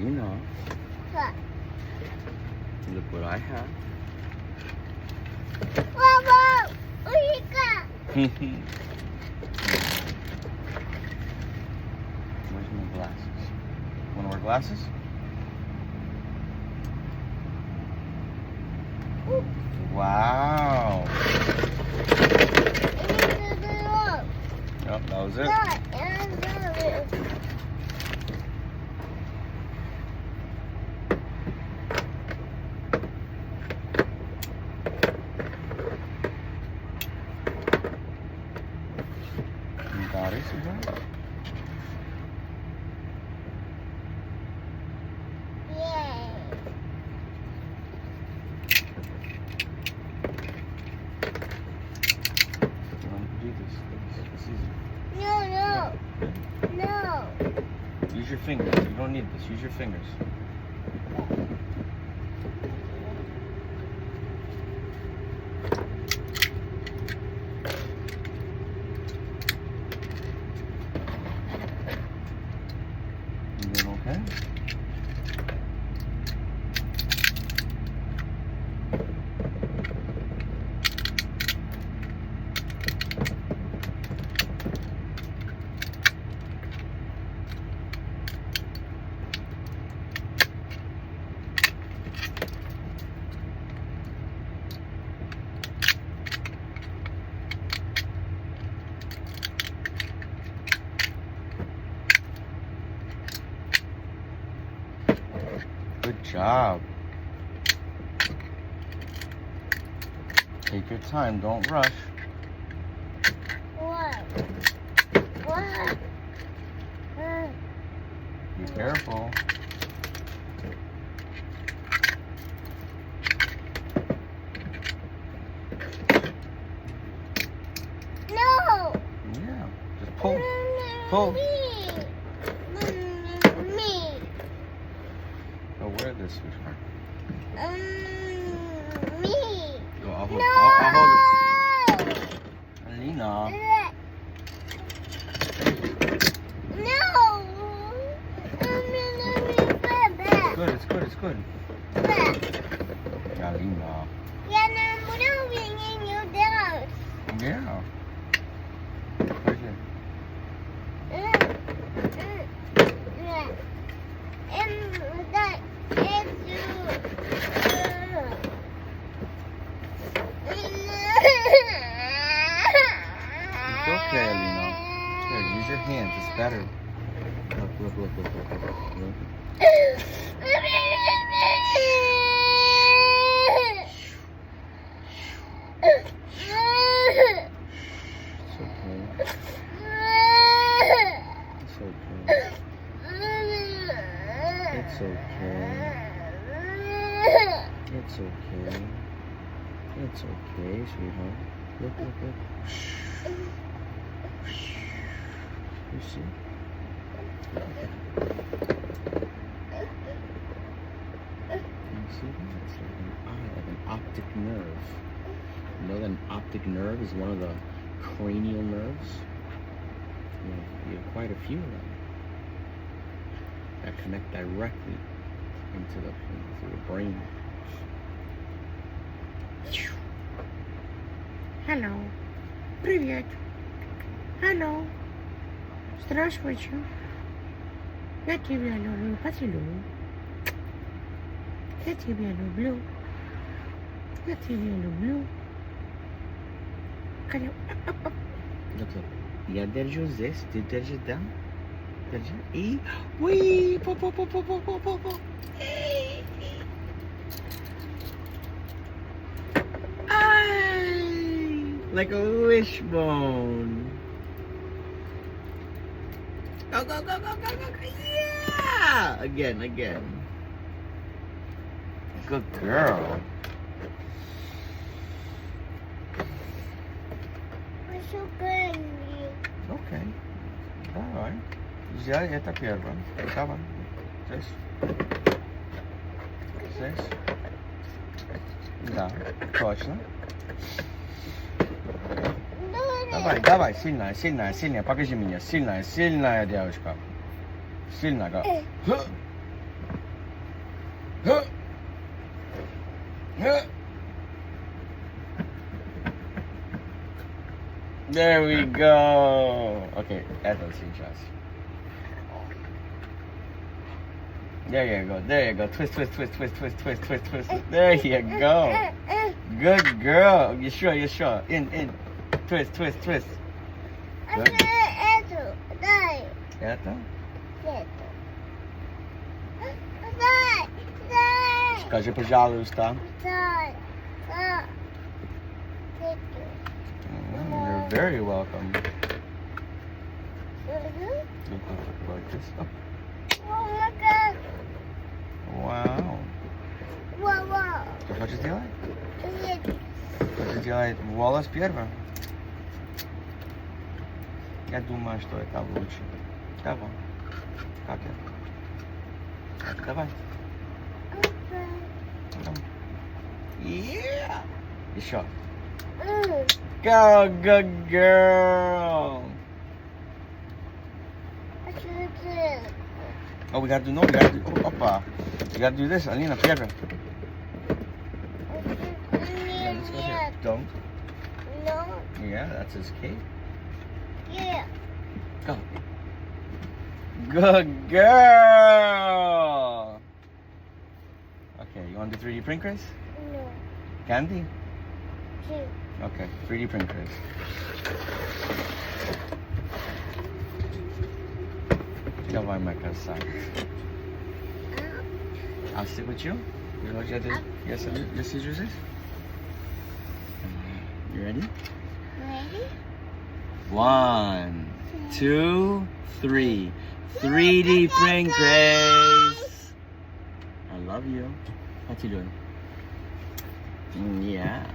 Alina, What? look what I have. Whoa! Ulika! Where's my glasses? Wanna wear glasses? Wow. Yep, that was it. You got it, sweetheart? You want to do this? It's easy. No. Use your fingers. You don't need this. Use your fingers. You doing okay? Good job. Take your time, don't rush. What? Be careful. No. Yeah, just pull. Pull. Me. Go wear this, sweetheart. Me. Go, I'll hold, No. I'll hold it. Alina. No. It's good. Alina. Yeah, no, moving in your dog. Yeah. Right here. It's okay, Alina. Here, use your hands. It's better. Look. It's okay, sweetheart. Look. You see? You see that? It's like an eye, like an optic nerve. You know that an optic nerve is one of the cranial nerves? You have quite a few of them that connect directly into the brain. Hello. Привет. Hello. Здравствуйте. Я тебя люблю, поцелую. Я тебя люблю. Я тебя люблю. Look. Я держу здесь, ты держи там. Держи. И... Уи! По. Like a wishbone. Go. Yeah! Again. Good girl. Okay. Давай. Взяй это первое. Давай. Здесь. Да, точно. Давай, сильная, покажи мне, сильная девочка. Сильная, Huh. Huh. There we go. Okay, Edward, see just. There you go. There you go. Twist, twist, twist, twist, twist, twist, twist, twist. There you go. Good girl. You sure? You sure? In. Twist, twist, twist. Good. Dai. Eto. Dai. Dai. Скажи, пожалуйста. Dai. Dai. You're very welcome. Mhm. Like this. Oh, Oh my god. wow. Wow. Что хочешь сделать? Нет. Хочешь сделать волос первым? Я думаю, что это лучше. Давай. Как это? Давай. Yeah. Еще. Go, good girl. Oh, we gotta do we gotta do. Opa. We gotta do this, Alina. Первым. Yeah, let's go here. Don't. No. Yeah, that's his cape. Yeah. Go. Good girl. Okay, you want to do 3D printers? No. Candy? Two. Okay, 3D printers. Давай, моя красавица. I'll stick with you. You know what you have to, yes, just use this. You ready? Ready? 1, 2, 3. 3D printers. I love you. What you doing? Yeah.